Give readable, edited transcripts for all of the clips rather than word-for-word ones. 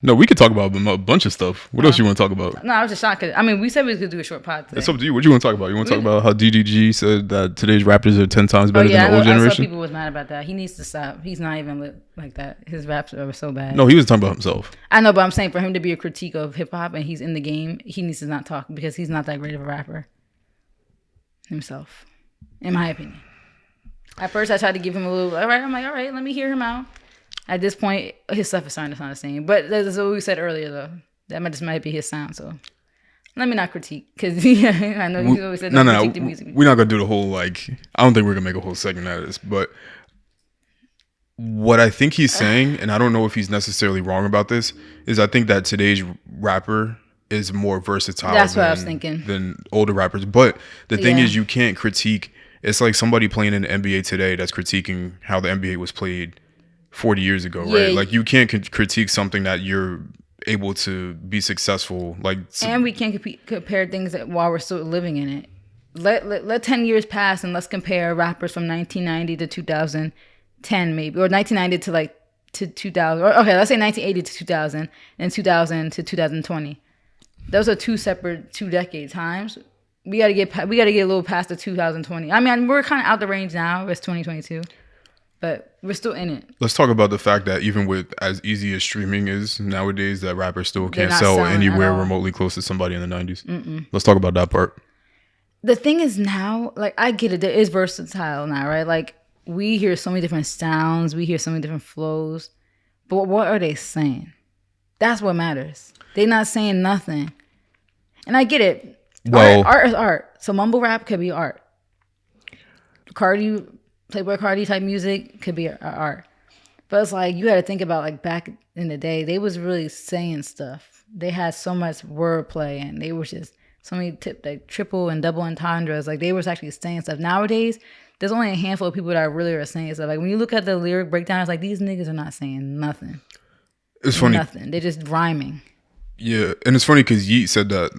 No, we could talk about a bunch of stuff. What else you want to talk about? No, I was just shocked. I mean, we said we could do a short pod today. It's up to you. What you want to talk about? You want to talk about how DDG said that today's rappers are 10 times better than the old I saw generation? people was mad about that. He needs to stop. He's not even lit like that. His raps are so bad. No, he was talking about himself. I know, but I'm saying for him to be a critique of hip hop and he's in the game, he needs to not talk because he's not that great of a rapper himself, in my opinion. At first, I tried to give him a little. All right, let me hear him out. At this point, his stuff is starting to sound the same. But that's what we said earlier, though. That might be his sound. So let me not critique, because I know you always said don't critique the music. We're not gonna do the whole I don't think we're gonna make a whole segment out of this. But what I think he's saying, and I don't know if he's necessarily wrong about this, is I think that today's rapper is more versatile. That's what I was thinking. Than older rappers. But the thing is, you can't critique. It's like somebody playing in the NBA today that's critiquing how the NBA was played 40 years ago, right? Like you can't critique something that you're able to be successful. And we can't compare things while we're still living in it. Let 10 years pass and let's compare rappers from 1990 to 2010 maybe, or 1990 to 2000. Or, okay, let's say 1980 to 2000 and 2000 to 2020. Those are two decade times. We gotta get a little past the 2020. I mean, we're kind of out the range now. It's 2022. But we're still in it. Let's talk about the fact that even with as easy as streaming is nowadays, that rappers still can't sell anywhere remotely close to somebody in the 90s. Let's talk about that part. The thing is now, I get it. There is versatile now, right? We hear so many different sounds. We hear so many different flows. But what are they saying? That's what matters. They're not saying nothing. And I get it. Well, art is art. So mumble rap could be art. Playboy Cardi type music could be art. But it's you got to think about back in the day, they was really saying stuff. They had so much wordplay and they were just so many triple and double entendres. They was actually saying stuff. Nowadays, there's only a handful of people that really are saying stuff. When you look at the lyric breakdown, it's these niggas are not saying nothing. It's funny. Nothing. They're just rhyming. Yeah. And it's funny because Yeet said that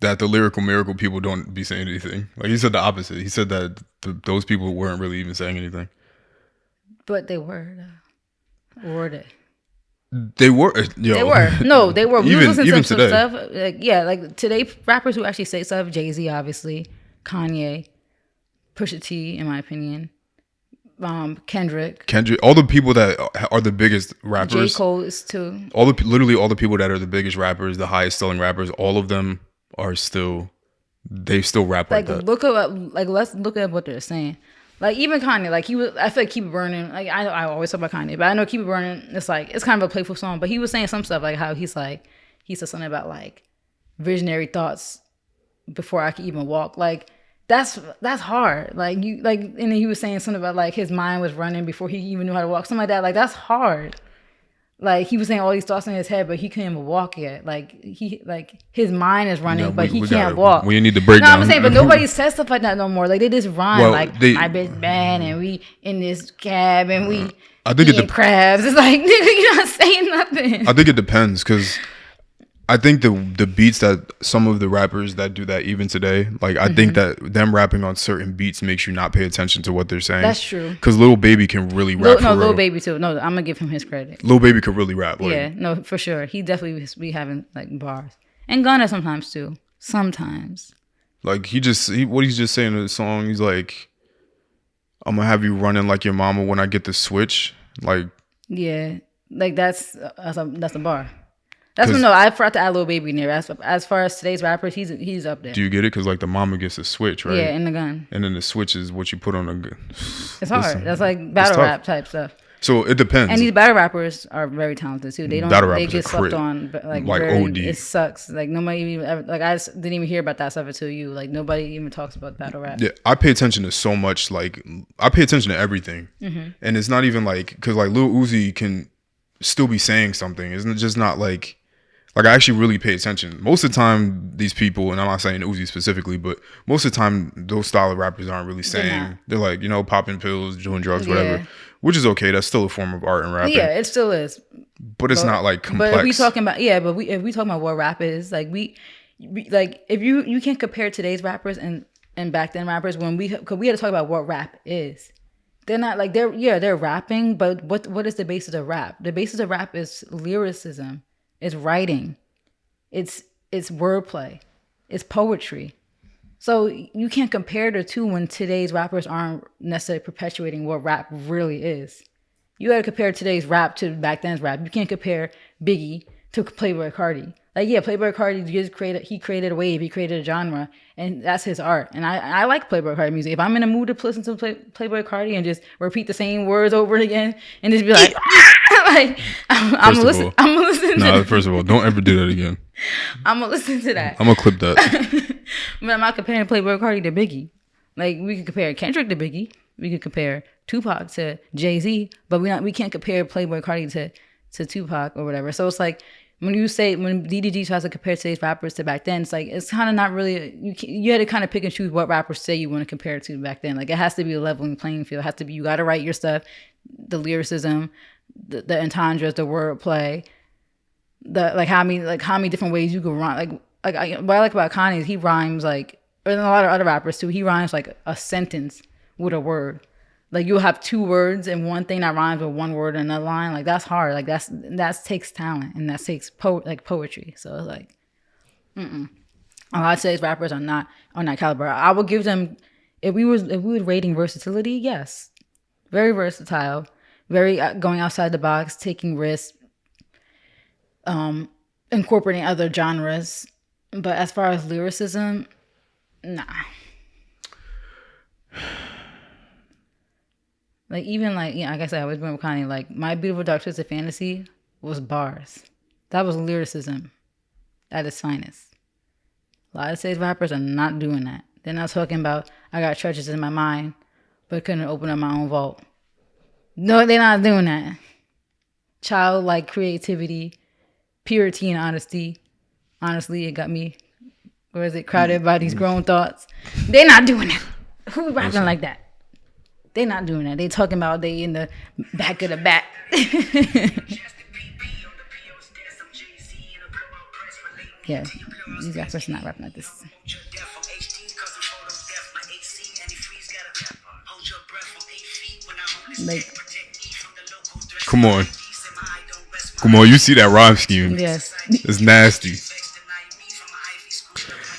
that the lyrical miracle people don't be saying anything. He said the opposite. He said that those people weren't really even saying anything. But they were. Or they? They were. They were. No, they were. We was listening to some today. stuff. Today, rappers who actually say stuff, Jay-Z, obviously, Kanye, Pusha T, in my opinion, Kendrick, all the people that are the biggest rappers. J. Cole is too. Literally all the people that are the biggest rappers, the highest selling rappers, all of them they still rap like that. Let's look at what they're saying. Even Kanye, I feel Keep It Burning. I always talk about Kanye, but I know Keep It Burning. It's it's kind of a playful song, but he was saying some stuff how he said something about visionary thoughts before I could even walk. That's hard. And then he was saying something about his mind was running before he even knew how to walk. Something like that. That's hard. He was saying all these thoughts in his head, but he couldn't even walk yet. His mind is running, but he can't walk. We need to break down. No, I'm saying, but nobody says stuff like that no more. They just rhyme my bitch bad, and we in this cab, and we eating crabs. It's nigga, you're not saying nothing. I think it depends, because I think the beats that some of the rappers that do that even today, I think that them rapping on certain beats makes you not pay attention to what they're saying. That's true. Because Lil Baby can really rap. Lil Baby too. No, I'm gonna give him his credit. Lil Baby could really rap. Yeah, no, for sure. He definitely be having bars, and Gunna sometimes too. Sometimes. What he's just saying in the song, he's I'm gonna have you running like your mama when I get the switch. Yeah, that's a bar. That's when I forgot to add Lil Baby in there. As far as today's rappers, he's up there. Do you get it? Because the mama gets a switch, right? Yeah, in the gun. And then the switch is what you put on the gun. It's hard. That's battle rap type stuff. So it depends. And these battle rappers are very talented too. They get slept on OD. It sucks. Nobody even ever, I just didn't even hear about that stuff until you. Nobody even talks about battle rap. Yeah, I pay attention to so much. I pay attention to everything, and it's not even because Lil Uzi can still be saying something. It's just not I actually really pay attention. Most of the time, these people, and I'm not saying Uzi specifically, but most of the time, those style of rappers aren't really saying. They're popping pills, doing drugs, whatever, which is okay. That's still a form of art and rapping. Yeah, it still is. But it's not complex. But if we talking about if we talking about what rap is, if you can't compare today's rappers and back then rappers because we had to talk about what rap is. They're not like they're rapping, but what is the basis of rap? The basis of rap is lyricism, it's writing, it's wordplay, it's poetry. So you can't compare the two when today's rappers aren't necessarily perpetuating what rap really is. You got to compare today's rap to back then's rap. You can't compare Biggie to Playboi Carti. Like, yeah, Playboi Carti he created a wave, he created a genre, and that's his art. And I like Playboi Carti music. If I'm in a mood to listen to Playboi Carti and just repeat the same words over again and just be like, like I'm gonna listen to that. First of all, don't ever do that again. I'm gonna listen to that. I'm gonna clip that. But I'm not comparing Playboi Carti to Biggie. Like, we could compare Kendrick to Biggie. We could compare Tupac to Jay-Z, but we can't compare Playboi Carti to Tupac or whatever. So it's like, when DDG tries to compare today's rappers to back then, it's kind of not really, you had to kind of pick and choose what rappers say you want to compare it to back then. Like, it has to be a leveling playing field. It has to be, you got to write your stuff, the lyricism, the entendres, the wordplay, how many different ways you can rhyme. What I like about Kanye is he rhymes and a lot of other rappers too, he rhymes like a sentence with a word. Like, you'll have two words and one thing that rhymes with one word in another line. Like, that's hard. Like, that takes talent, and that takes poetry. So it's like, a lot of today's rappers are not on that caliber. I would give them, if we were rating versatility, yes, very versatile, very going outside the box, taking risks, incorporating other genres. But as far as lyricism, nah. Like, even like I said, I was with Kanye. Like, My Beautiful Dark Twisted Fantasy was bars. That was lyricism at its finest. A lot of today's rappers are not doing that. They're not talking about, I got treasures in my mind, but couldn't open up my own vault. No, they're not doing that. Childlike creativity, purity and honesty. Honestly, it got me, crowded by these grown thoughts. They're not doing that. Who's rapping like that? They're not doing that. They talking about they in the back of the back. Yeah, these rappers not rapping like this. Like, come on, you see that rhyme scheme? Yes, it's nasty.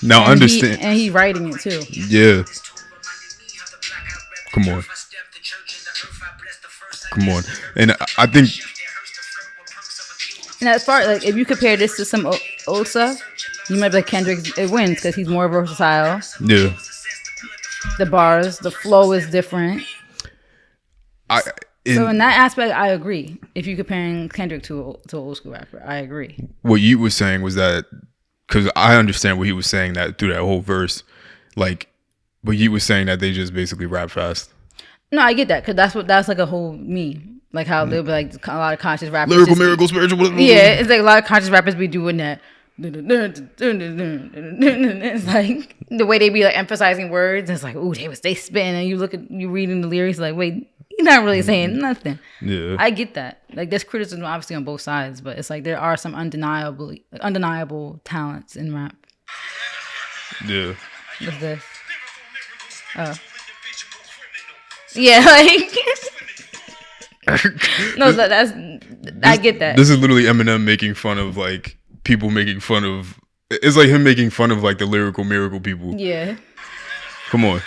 Now and understand, and he writing it too. Yeah. Come on, and I think. And as far like, if you compare this to some old stuff, you might be like, Kendrick, it wins because he's more versatile. Yeah. The bars, the flow is different. So in that aspect, I agree. If you're comparing Kendrick to an old school rapper, I agree. What you was saying was that, because I understand what he was saying that through that whole verse, like, but you was saying that they just basically rap fast. No, I get that, because that's like a whole meme. Like how they'll be like a lot of conscious rappers. Lyrical, miracle, spiritual. Yeah, it's like a lot of conscious rappers be doing that. It's like the way they be like emphasizing words. It's like, ooh, they spin, and you reading the lyrics like, wait, you're not really saying nothing. Yeah, I get that. Like, there's criticism obviously on both sides, but it's like there are some undeniable talents in rap. Yeah. What's this? Oh. Yeah, like. No, I get that. This is literally Eminem making fun of like people making fun of. It's like him making fun of like the lyrical miracle people. Yeah. Come on.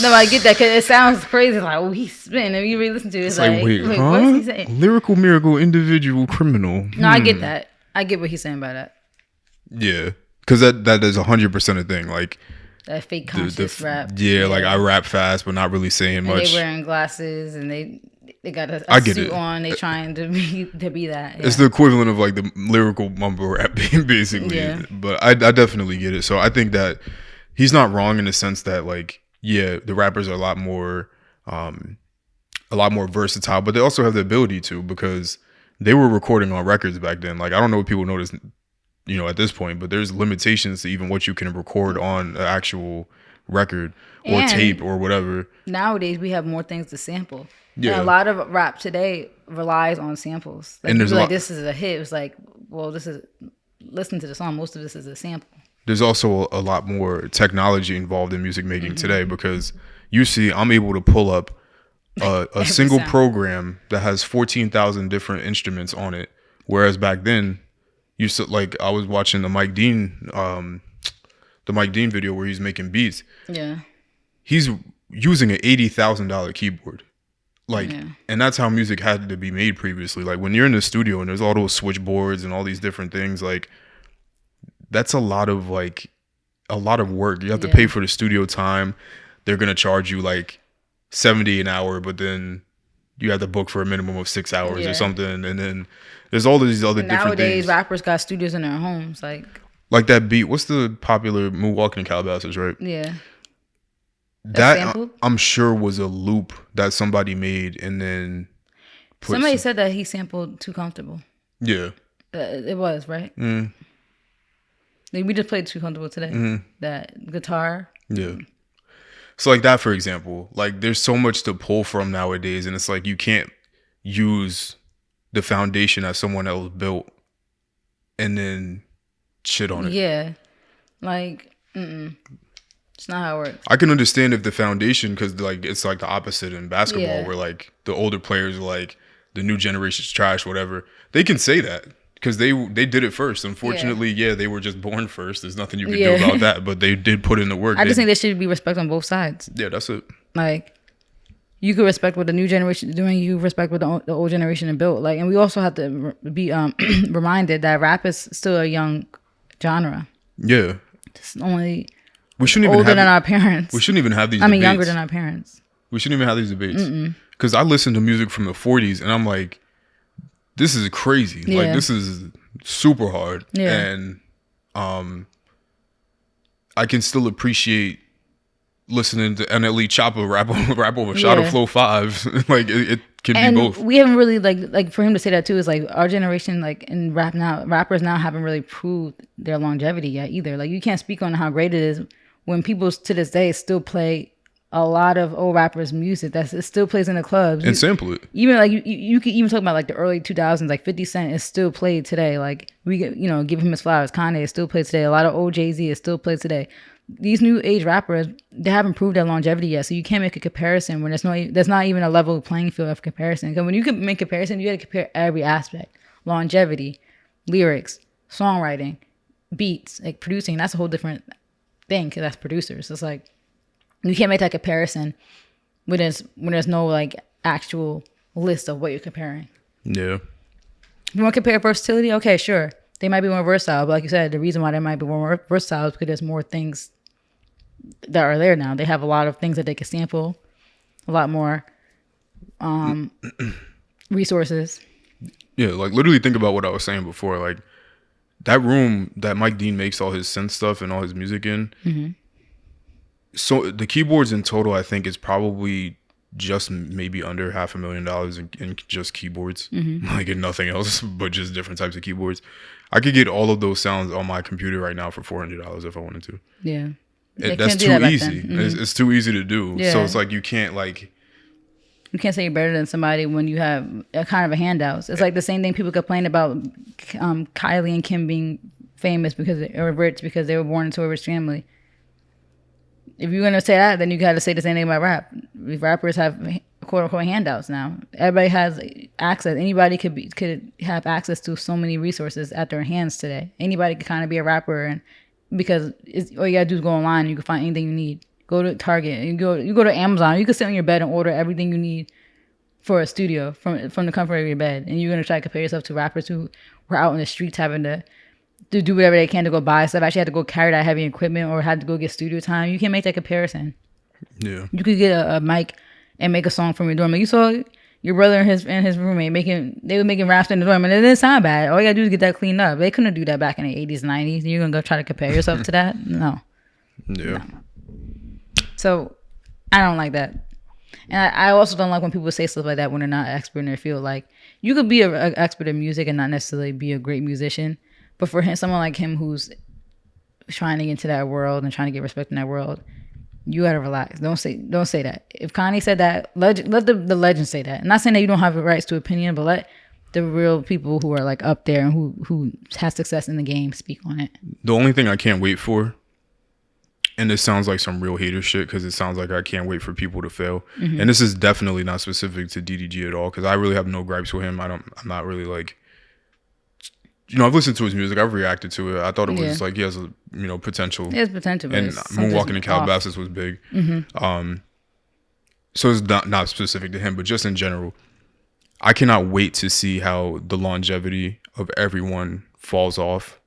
No, I get that, because it sounds crazy. Like, oh, he's spinning. If you really listen to it, it's like, wait, huh? What is he saying? Lyrical miracle individual criminal. No, I get that. I get what he's saying by that. Yeah, because that is 100% a thing. Like that fake conscious rap. Yeah, like I rap fast, but not really saying and much. They wearing glasses and they got a suit on. They trying to be that. Yeah. It's the equivalent of like the lyrical mumble rap, basically. Yeah. But I definitely get it. So I think that he's not wrong in the sense that like, yeah, the rappers are a lot more versatile, but they also have the ability to, because they were recording on records back then. Like, I don't know if people notice, at this point, but there's limitations to even what you can record on an actual record or tape or whatever. Nowadays, we have more things to sample. And a lot of rap today relies on samples. Like, And there's like this is a hit. It's like, well, this is, listen to the song. Most of this is a sample. There's also a lot more technology involved in music making today, because you see, I'm able to pull up a single program that has 14,000 different instruments on it, whereas back then, like I was watching the Mike Dean video where he's making beats. Yeah, he's using an $80,000 keyboard, like, and that's how music had to be made previously. Like when you're in the studio and there's all those switchboards and all these different things, like that's a lot of work. You have to pay for the studio time. They're gonna charge you like $70 an hour, but then you have to book for a minimum of 6 hours or something, and then there's all these other different things. Nowadays, rappers got studios in their homes, like that beat. What's the popular Moonwalking in Calabasas, right? Yeah. That I'm sure was a loop that somebody made, and then somebody said that he sampled Too Comfortable. Yeah. It was, right? Mm. Like, we just played Too Comfortable today. That guitar. Yeah. So like that, for example, like there's so much to pull from nowadays, and it's like you can't use the foundation that someone else built and then shit on it. Yeah. Like, it's not how it works. I can understand if the foundation, because like it's like the opposite in basketball, where like the older players are like the new generation's trash, whatever. They can say that because they did it first. Unfortunately, they were just born first. There's nothing you can do about that, but they did put in the work. I just think there should be respect on both sides. Yeah, that's it. Like, you could respect what the new generation is doing. You respect what the old generation has built. Like, and we also have to be reminded that rap is still a young genre. Yeah. It's only we shouldn't even older than our parents. We shouldn't even have these debates. Younger than our parents. We shouldn't even have these debates. Because I listen to music from the 40s and I'm like, this is crazy. Yeah. Like, this is super hard. Yeah. And I can still appreciate listening to NLE Choppa rap over Shot of Flow 5. Like, it can be both. We haven't really, like for him to say that too, is like our generation, like in rap now, rappers now haven't really proved their longevity yet either. Like, you can't speak on how great it is when people to this day still play a lot of old rappers' music it still plays in the clubs and sample it. Even like you could even talk about like the early 2000s, like 50 Cent is still played today. Like, we get, give him his flowers. Kanye is still played today. A lot of old Jay-Z is still played today. These new age rappers, they haven't proved their longevity yet, so you can't make a comparison when there's not even a level playing field of comparison. Because when you can make comparison, you got to compare every aspect: longevity, lyrics, songwriting, beats, like producing. That's a whole different thing, because that's producers. It's like, you can't make that comparison when there's no like actual list of what you're comparing. Yeah. You want to compare versatility? Okay, sure. They might be more versatile, but like you said, the reason why they might be more versatile is because there's more things that are there now. They have a lot of things that they can sample, a lot more resources. Yeah, like literally think about what I was saying before. Like, that room that Mike Dean makes all his synth stuff and all his music in. Mm-hmm. So the keyboards in total, I think, is probably just maybe under $500,000 in just keyboards, like, and nothing else but just different types of keyboards. I could get all of those sounds on my computer right now for $400 if I wanted to. Yeah, that's too easy. It's too easy to do. Yeah. So it's like you can't say you're better than somebody when you have a kind of a handout. It's like the same thing people complain about Kylie and Kim being famous or rich because they were born into a rich family. If you're gonna say that, then you got to say the same thing about rap. Rappers have quote unquote handouts now. Everybody has access. Anybody could have access to so many resources at their hands today. Anybody could kind of be a rapper, and because all you gotta do is go online and you can find anything you need. Go to Target. You go to Amazon. You can sit on your bed and order everything you need for a studio from the comfort of your bed. And you're gonna try to compare yourself to rappers who were out in the streets having to do whatever they can to go buy stuff. Actually had to go carry that heavy equipment or had to go get studio time. You can't make that comparison. Yeah. You could get a mic and make a song from your dorm. Like, you saw your brother and his roommate they were making raps in the dorm, and it didn't sound bad. All you gotta do is get that cleaned up. They couldn't do that back in the 80s, 90s. You're gonna go try to compare yourself to that? No. Yeah. No. So I don't like that. And I also don't like when people say stuff like that when they're not expert in their field. Like, you could be an expert in music and not necessarily be a great musician. But for someone like him who's trying to get into that world and trying to get respect in that world, You gotta relax. Don't say that. If Kanye said that, let the legend say that. I'm not saying that you don't have the rights to opinion, but let the real people who are like up there and who has success in the game speak on it. The only thing I can't wait for, and this sounds like some real hater shit because it sounds like I can't wait for people to fail. Mm-hmm. And this is definitely not specific to DDG at all because I really have no gripes with him. I'm not really like, I've listened to his music. I've reacted to it. I thought it was like he has a potential. He has potential. And Moonwalking in Calabasas was big. Mm-hmm. So it's not specific to him, but just in general, I cannot wait to see how the longevity of everyone falls off.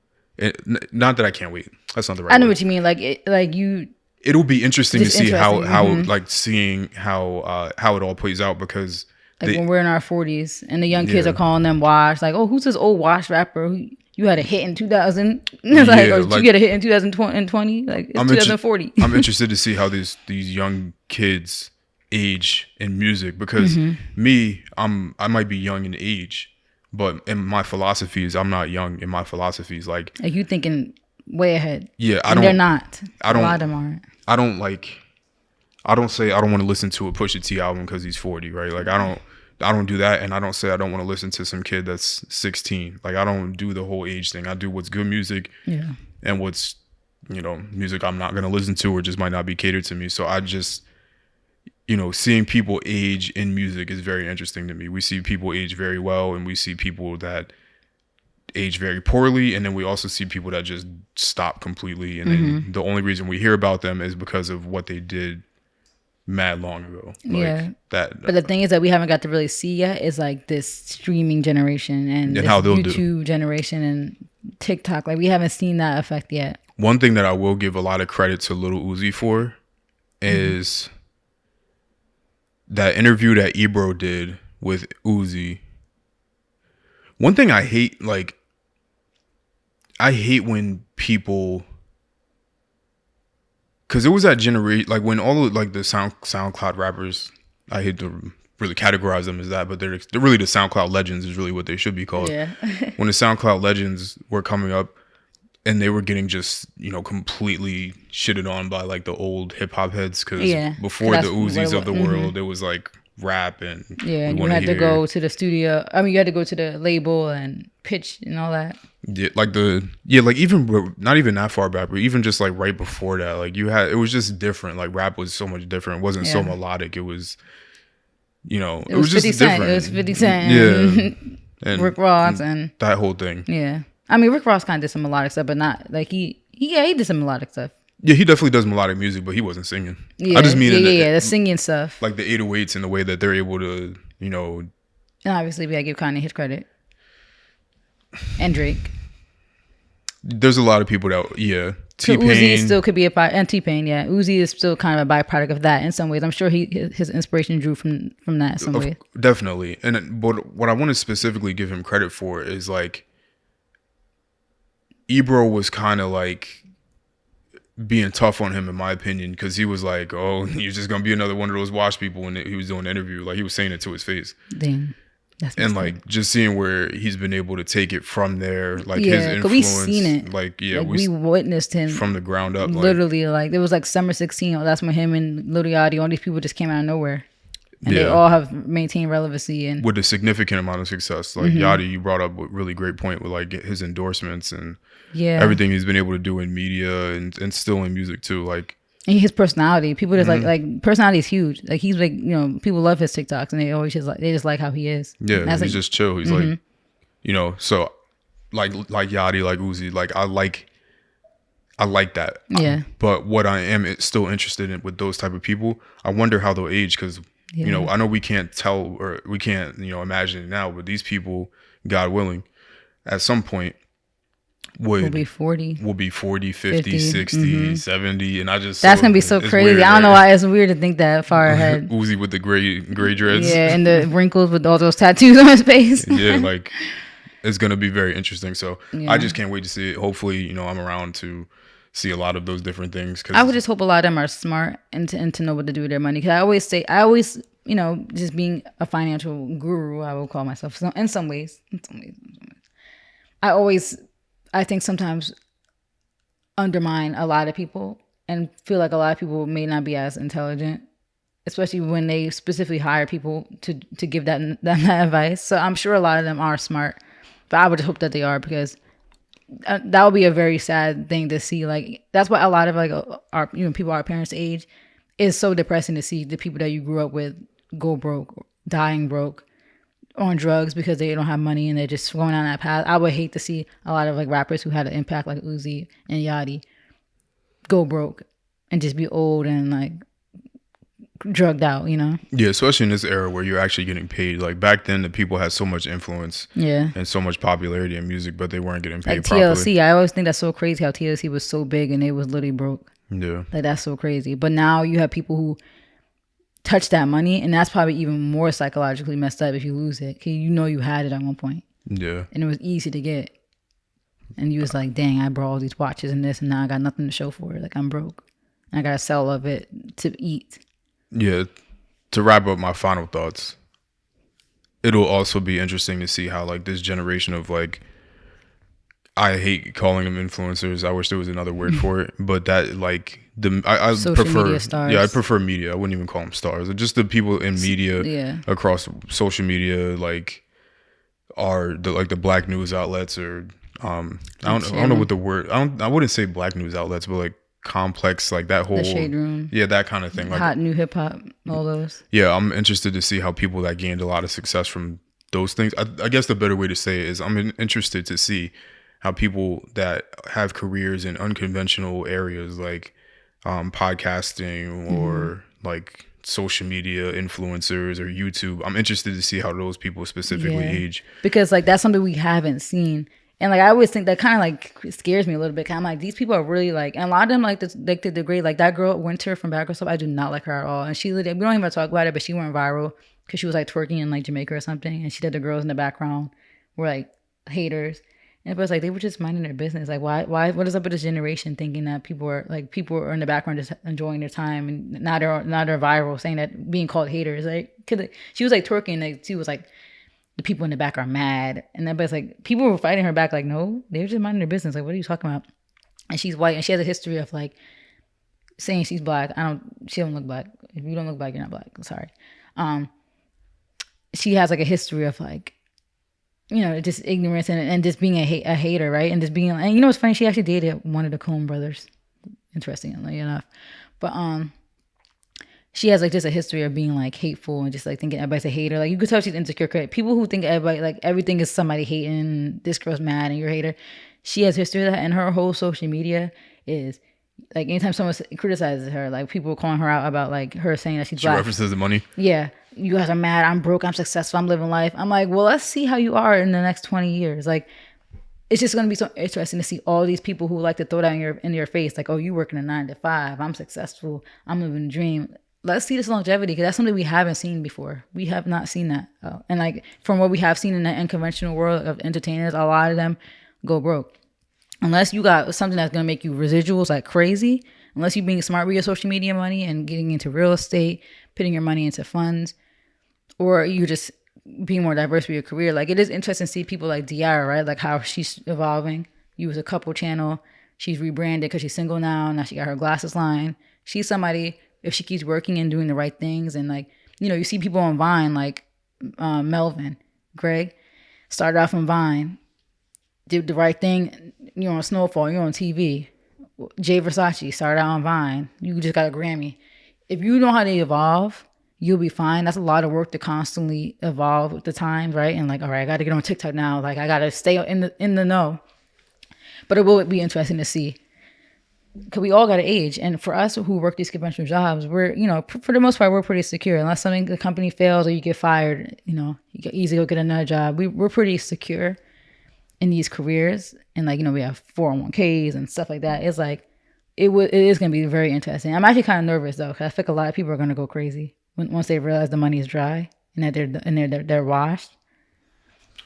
Not that I can't wait. That's not the right. I know word. What you mean. It'll be interesting to see how mm-hmm. like seeing how it all plays out because when we're in our 40s and the young kids are calling them washed. Like, oh, who's this old washed rapper? You had a hit in 2000. It's you get a hit in 2020. Like it's 2040. I'm interested to see how these young kids age in music because I might be young in age, but in my philosophies, I'm not young in my philosophies. Like you thinking way ahead. Yeah, they're not. A lot of them aren't. I don't say I don't want to listen to a Pusha T album because he's 40, right? Like I don't do that, and I don't say I don't want to listen to some kid that's 16. Like I don't do the whole age thing. I do what's good music, and what's music I'm not gonna listen to or just might not be catered to me. So I just seeing people age in music is very interesting to me. We see people age very well, and we see people that age very poorly, and then we also see people that just stop completely, and then the only reason we hear about them is because of what they did mad long ago. But the thing is that we haven't got to really see yet is like this streaming generation and this how they'll YouTube generation and TikTok. Like we haven't seen that effect yet. One thing that I will give a lot of credit to Lil Uzi for is that interview that Ebro did with Uzi. One thing I hate, I hate when people, because it was that generation, like when all of like the SoundCloud rappers, I hate to really categorize them as that, but they're really the SoundCloud legends is really what they should be called. Yeah. When the SoundCloud legends were coming up and they were getting just, completely shitted on by like the old hip hop heads because before the Uzis of the world, it was like rap and and you had to go to the studio. I mean, you had to go to the label and pitch and all that. Yeah, like even not even that far back, but even just like right before that, like it was just different. Like rap was so much different. It wasn't so melodic. It was, it was just different. It was 50 Cent. Yeah, and Rick Ross and that whole thing. Yeah, I mean Rick Ross kind of did some melodic stuff, but not like he did some melodic stuff. Yeah, he definitely does melodic music, but he wasn't singing. Yeah, I just mean the singing stuff, like the 808s and the way that they're able to, And obviously, we gotta give Kanye his credit, and Drake. There's a lot of people that, T-Pain. Uzi still could be and T-Pain, yeah. Uzi is still kind of a byproduct of that in some ways. I'm sure his inspiration drew from that in some ways. Definitely. But what I want to specifically give him credit for is like, Ebro was kind of like being tough on him, in my opinion, because he was like, oh, you're just going to be another one of those wash people when he was doing the interview. Like, he was saying it to his face. Damn. And like just seeing where he's been able to take it from there, like his influence, we've seen it. Like we witnessed him from the ground up. Literally, like there was like Summer 16. That's when him and Lil Yachty, all these people just came out of nowhere, and they all have maintained relevancy and with a significant amount of success. Like Yachty, you brought up a really great point with like his endorsements and everything he's been able to do in media and still in music too. Like. And his personality, people just like personality is huge. Like he's like, people love his TikToks and they always they just like how he is. Yeah, he's just chill. He's like, so like Yachty, like Uzi, like I like that. Yeah. But what I am still interested in with those type of people, I wonder how they'll age because I know we can't tell or we can't imagine it now, but these people, God willing, at some point. Will be 40, 50, 60, 70, and that's gonna be so crazy. Weird, I don't know why it's weird to think that far ahead. Uzi with the gray dreads, and the wrinkles with all those tattoos on his face. Like it's gonna be very interesting. So I just can't wait to see it. Hopefully, I'm around to see a lot of those different things. I would just hope a lot of them are smart and to know what to do with their money. Because I always just being a financial guru, I will call myself in some ways. I think sometimes undermine a lot of people and feel like a lot of people may not be as intelligent, especially when they specifically hire people to give that advice. So I'm sure a lot of them are smart, but I would hope that they are, because that would be a very sad thing to see. Like, that's why a lot of like our people our parents' age, is so depressing to see the people that you grew up with go broke, dying broke, on drugs because they don't have money and they're just going down that path. I would hate to see a lot of like rappers who had an impact like Uzi and Yachty go broke and just be old and like drugged out, you know? Yeah, especially in this era where you're actually getting paid. Like back then, the people had so much influence, and so much popularity in music, but they weren't getting paid like properly. TLC, I always think that's so crazy how TLC was so big and they was literally broke. Yeah, like that's so crazy. But now you have people who touch that money, and that's probably even more psychologically messed up if you lose it, because you know you had it at one point. Yeah, and it was easy to get, and you was like, dang, I brought all these watches and this, and now I got nothing to show for it. Like, I'm broke, and I gotta sell all of it to eat. Yeah, to wrap up my final thoughts, it'll also be interesting to see how like this generation of like, I hate calling them influencers, I wish there was another word for it, but that like I prefer media stars. Yeah, I prefer media. I wouldn't even call them stars. Just the people in media, across social media, like are the black news outlets, or I don't know what the word. I wouldn't say black news outlets, but like complex, like that whole the Shade Room, that kind of thing, like hot new hip hop, all those. Yeah, I'm interested to see how people that gained a lot of success from those things. I guess the better way to say it is I'm interested to see how people that have careers in unconventional areas like podcasting or like social media influencers or YouTube, I'm interested to see how those people specifically age, because like that's something we haven't seen. And like I always think that kind of like scares me a little bit, because I'm like, these people are really like, and a lot of them like the degrade. Like that girl Winter from Bad Girl Stuff, I do not like her at all. And she, we don't even talk about it, but she went viral because she was like twerking in like Jamaica or something, and she did the girls in the background were like haters. And it was like they were just minding their business. Like why? What is up with this generation thinking that people are in the background just enjoying their time, and now they're viral saying that being called haters. Like, she was like twerking, like she was like, the people in the back are mad, and everybody's like, people were fighting her back. Like, no, they're just minding their business. Like, what are you talking about? And she's white, and she has a history of like saying she's black. She don't look black. If you don't look black, you're not black. I'm sorry. She has like a history of like, you know, just ignorance and just being a hater, right? And just being, and you know what's funny? She actually dated one of the Coen brothers, interestingly enough. But she has like just a history of being like hateful and just like thinking everybody's a hater. Like you could tell she's insecure. People who think everybody, like everything is somebody hating, this girl's mad and you're a hater. She has history of that, and her whole social media is like anytime someone criticizes her, like people are calling her out about like her saying that she's black. She references the money. Yeah. You guys are mad. I'm broke. I'm successful. I'm living life. I'm like, well, let's see how you are in the next 20 years. Like, it's just going to be so interesting to see all these people who like to throw that in your face. Like, oh, you working a 9 to 5. I'm successful. I'm living a dream. Let's see this longevity, because that's something we haven't seen before. We have not seen that. And like from what we have seen in the unconventional world of entertainers, a lot of them go broke. Unless you got something that's going to make you residuals like crazy, unless you're being smart with your social media money and getting into real estate, putting your money into funds, or you just being more diverse with your career. Like, it is interesting to see people like Diara, right? Like how she's evolving. You was a couple channel. She's rebranded because she's single now. Now she got her glasses line. She's somebody, if she keeps working and doing the right things, and like, you know, you see people on Vine, like Melvin, Greg, started off on Vine, did the right thing. You're on Snowfall, you're on TV. Jay Versace started out on Vine. You just got a Grammy. If you know how to evolve, you'll be fine. That's a lot of work to constantly evolve with the times, right? And like, all right, I got to get on TikTok now. Like, I got to stay in the know. But it will be interesting to see, because we all got to age. And for us who work these conventional jobs, we're, you know, for the most part, we're pretty secure. Unless the company fails or you get fired, you know, you can easily go get another job. We're pretty secure in these careers. And like, you know, we have 401ks and stuff like that. It's like, it is going to be very interesting. I'm actually kind of nervous though, because I think a lot of people are going to go crazy once they realize the money is dry and that they're washed.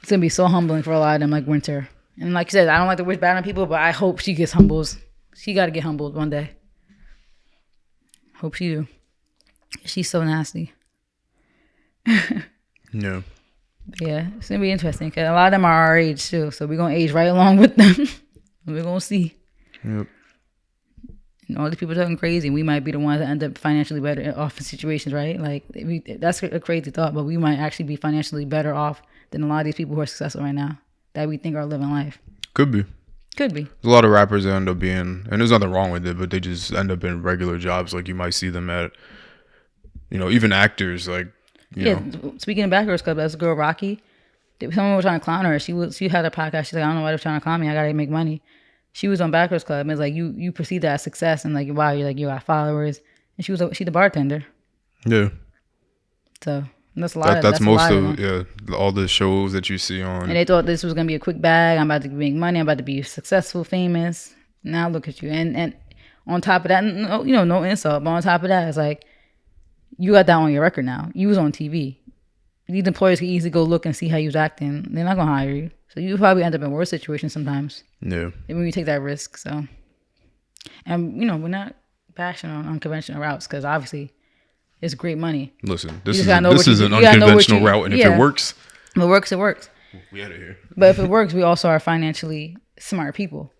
It's going to be so humbling for a lot of them, like Winter. And like you said, I don't like to wish bad on people, but I hope she gets humbled. She got to get humbled one day. Hope she do. She's so nasty. No. Yeah, it's going to be interesting, because a lot of them are our age too. So we're going to age right along with them. We're going to see. Yep. all these people talking crazy, and we might be the ones that end up financially better off in situations, right? Like that's a crazy thought, but we might actually be financially better off than a lot of these people who are successful right now that we think are living life. Could be. Could be. There's a lot of rappers that end up being, and there's nothing wrong with it, but they just end up in regular jobs. Like you might see them at, even actors. Like, you know. Speaking of Backwards Club, that's girl Rocky. Someone was trying to clown her. She had a podcast. She's like, I don't know why they're trying to clown me. I gotta make money. She was on Backwards Club. And it's like you perceive that as success, and like wow, you're like you got followers. And she's the bartender. Yeah. So that's a lot. That's most of all the shows that you see on. And they thought this was gonna be a quick bag. I'm about to make money. I'm about to be successful, famous. Now look at you. And on top of that, no insult, but on top of that, it's like you got that on your record now. You was on TV. These employers can easily go look and see how you was acting. They're not gonna hire you, so you probably end up in worse situations sometimes. Yeah. When you take that risk. So, and we're not bashing on unconventional routes because obviously it's great money. Listen, this is an unconventional route, and if it works, it works. We out of here. But if it works, we also are financially smart people,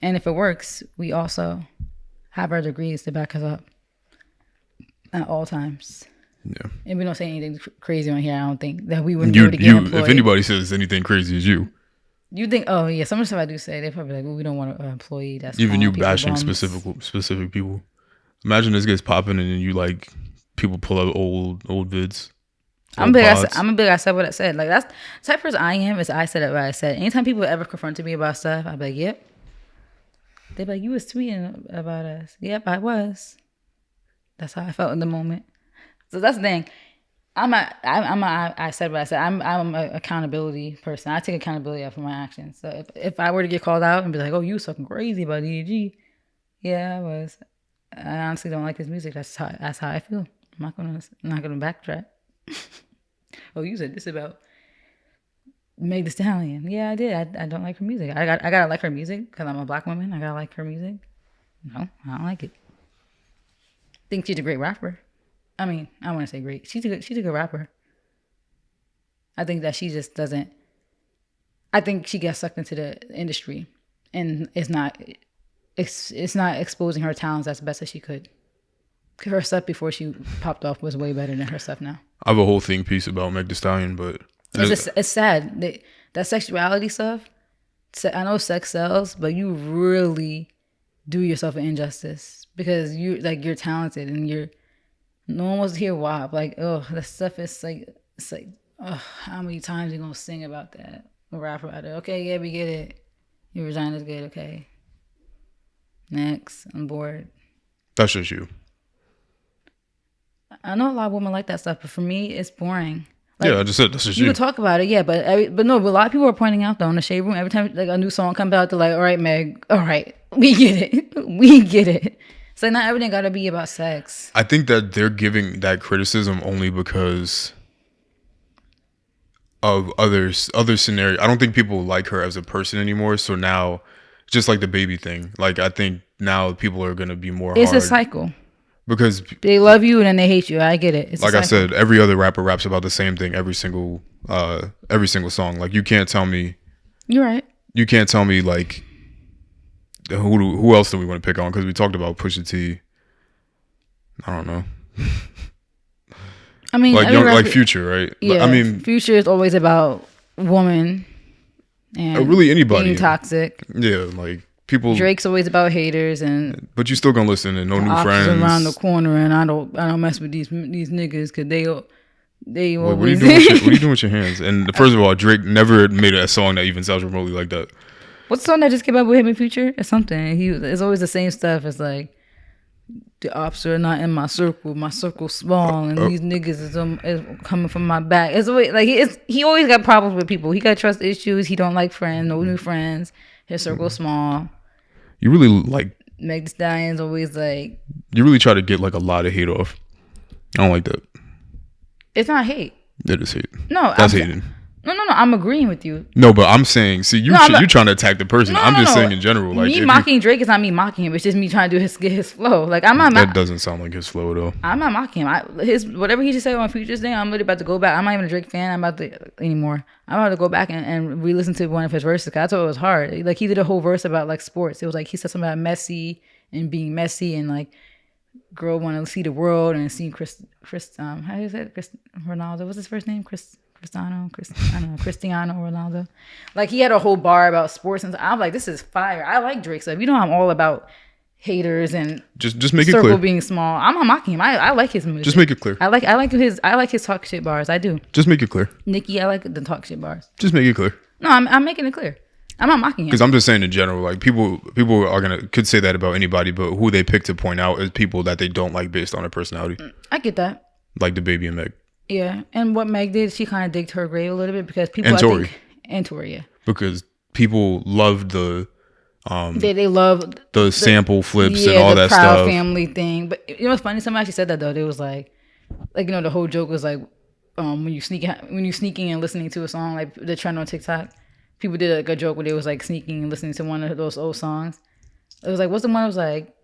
and if it works, we also have our degrees to back us up at all times. Yeah. And we don't say anything crazy on here. I don't think that we wouldn't be able to get employed. If anybody says anything crazy, it's you. You think? Oh yeah, some of the stuff I do say, they're probably like, "Well, we don't want an employee that's." Even you bashing specific people. Imagine this gets popping and then you like people pull out old vids. I'm big. I said what I said. Like that's the type of person I am. Is I said it what I said. Anytime people ever confronted me about stuff, I'd be like, "Yep." They'd be like, "You was tweeting about us." Yep, I was. That's how I felt in the moment. So that's the thing. I said what I said. I'm an accountability person. I take accountability for my actions. So if I were to get called out and be like, "Oh, you was talking crazy about DDG," yeah, I was. I honestly don't like his music. That's how I feel. I'm not gonna backtrack. Oh, you said this about Meg Thee Stallion. Yeah, I did. I don't like her music. I gotta like her music because I'm a black woman. I gotta like her music. No, I don't like it. Think she's a great rapper. I mean, I want to say great. She's a good rapper. I think that she just doesn't. I think she gets sucked into the industry, and it's not exposing her talents as best as she could. Her stuff before she popped off was way better than her stuff now. I have a whole thing piece about Meg Thee Stallion, but it's sad that sexuality stuff. I know sex sells, but you really do yourself an injustice because you're talented and no one wants to hear WAP. Like, oh, that stuff is it's like, oh, how many times you gonna sing about that or rap about it? Okay, yeah, we get it. Your vagina's good, okay. Next, I'm bored. That's just you. I know a lot of women like that stuff, but for me, it's boring. Like, yeah, I just said that's just you. You could talk about it, yeah, but a lot of people are pointing out though in the shade room every time like a new song comes out, they're like, "All right, Meg, all right, we get it, we get it." It's like not everything got to be about sex. I think that they're giving that criticism only because of other scenarios. I don't think people like her as a person anymore. So now, just like the baby thing, like I think now people are gonna be more. It's a cycle. Because they love you and then they hate you. I get it. It's like I said, every other rapper raps about the same thing every single song. Like you can't tell me. You're right. You can't tell me like who else do we want to pick on? Because we talked about Pusha T. I don't know. I mean, like Future, right? Yeah. I mean, Future is always about woman and really anybody being toxic. Yeah, like. People, Drake's always about haters but you still gonna listen and no new friends around the corner, and I don't mess with these niggas because they always. What are you doing with your hands? And first of all, Drake never made a song that even sounds remotely like that. What's the song that just came out with him in Future? It's something. It's always the same stuff. It's like the ops are not in my circle small, and these niggas is coming from my back. It's always like he always got problems with people. He got trust issues. He don't like friends, no new friends. His circle small. You really like Meg Thee Stallion's always like. You really try to get like a lot of hate off. I don't like that. It's not hate. It is hate. No, that's hating. No. I'm agreeing with you. No, but I'm saying, see, you're trying to attack the person. I'm just saying in general. Like me mocking Drake is not me mocking him. It's just me trying to get his flow. Like I'm not. That doesn't sound like his flow though. I'm not mocking him. Whatever he just said on Future's thing, I'm really about to go back. I'm not even a Drake fan. I'm about to go back and re-listen to one of his verses. Cause I thought it was hard. Like he did a whole verse about like sports. It was like he said something about Messi and being messy and like girl want to see the world and see Chris how is it Chris Ronaldo, what's his first name, Cristiano Ronaldo. Like he had a whole bar about sports and I'm like, this is fire. I like Drake stuff. You know, I'm all about haters and just make it circle clear. Being small. I'm not mocking him. I like his music. Just make it clear. I like his talk shit bars. I do. Just make it clear. Nicki, I like the talk shit bars. Just make it clear. No, I'm making it clear. I'm not mocking him. Because I'm just saying in general, like people could say that about anybody, but who they pick to point out is people that they don't like based on their personality. I get that. Like the Baby and Meg. Yeah, and what Meg did, she kind of digged her grave a little bit because people and Tori, yeah. Because people loved the they loved the sample flips and all that Proud stuff. Family thing. But you know what's funny? Somebody actually said that though. They was like you know, the whole joke was like when you sneaking and listening to a song, like the trend on TikTok. People did like a joke where they was like sneaking and listening to one of those old songs. It was like, what's the one that was like,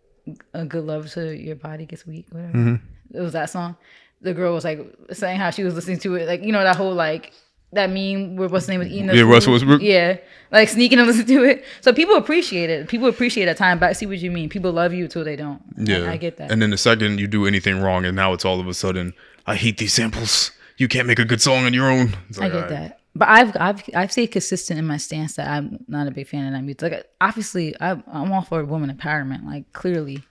a good love to your body gets weak, whatever. Mm-hmm. It was that song. The girl was like saying how she was listening to it, like, you know, that whole like that meme where what's the name was eating. Yeah, Russell Westbrook. Yeah, like sneaking and listening to it. So people appreciate it. People appreciate that time. But I see what you mean. People love you until they don't. Yeah, I get that. And then the second you do anything wrong, and now it's all of a sudden, I hate these samples. You can't make a good song on your own. Like, I get that. But I've stayed consistent in my stance that I'm not a big fan of that music. Like obviously, I'm all for women empowerment. Like clearly,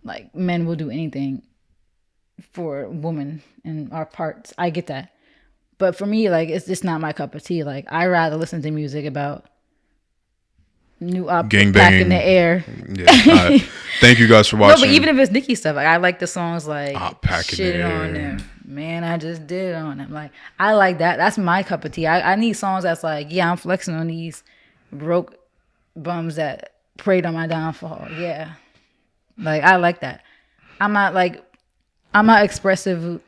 like men will do anything for women and our parts. I get that. But for me, like it's just not my cup of tea. Like I rather listen to music about new up back in the air. Yeah. Thank you guys for watching. No, but even if it's Nicki stuff, like I like the songs like Shit on them. Man, I just did it on them. Like I like that. That's my cup of tea. I need songs that's like, yeah, I'm flexing on these broke bums that preyed on my downfall. Yeah. Like I like that. I'm not expressive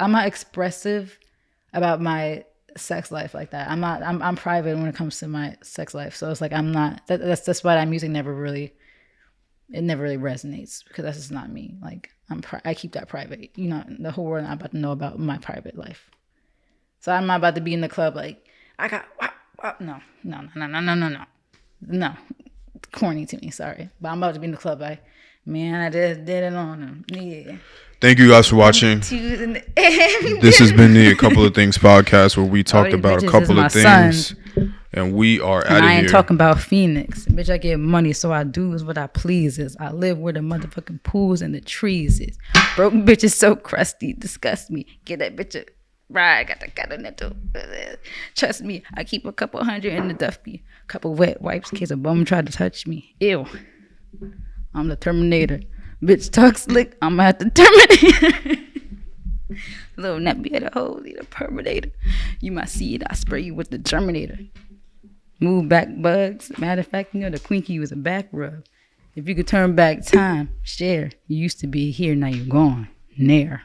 about my sex life like that. I'm private when it comes to my sex life. So it's like I'm not that's why that music never really resonates because that's just not me. Like I keep that private. You know, the whole world not about to know about my private life. So I'm not about to be in the club like I got no. Corny to me, sorry. But I'm about to be in the club like, man, I just did it on him. Yeah. Thank you guys for watching. This has been the A Couple of Things podcast where we talked about a couple of things. And we are out of here. I ain't talking about Phoenix. Bitch, I get money, so I do is what I please is. I live where the motherfucking pools and the trees is. Broke bitches so crusty, disgust me. Get that bitch a ride, got the continental. Trust me, I keep a couple hundred in the duffy. Couple wet wipes in case a bum tried to touch me. Ew. I'm the Terminator. Bitch talk slick, I'm at the Terminator. Little nappy at a hole, the Terminator. You my seed, I spray you with the Terminator. Move back bugs. Matter of fact, you know the Quinky was a back rub. If you could turn back time, share. You used to be here, now you're gone. Nair.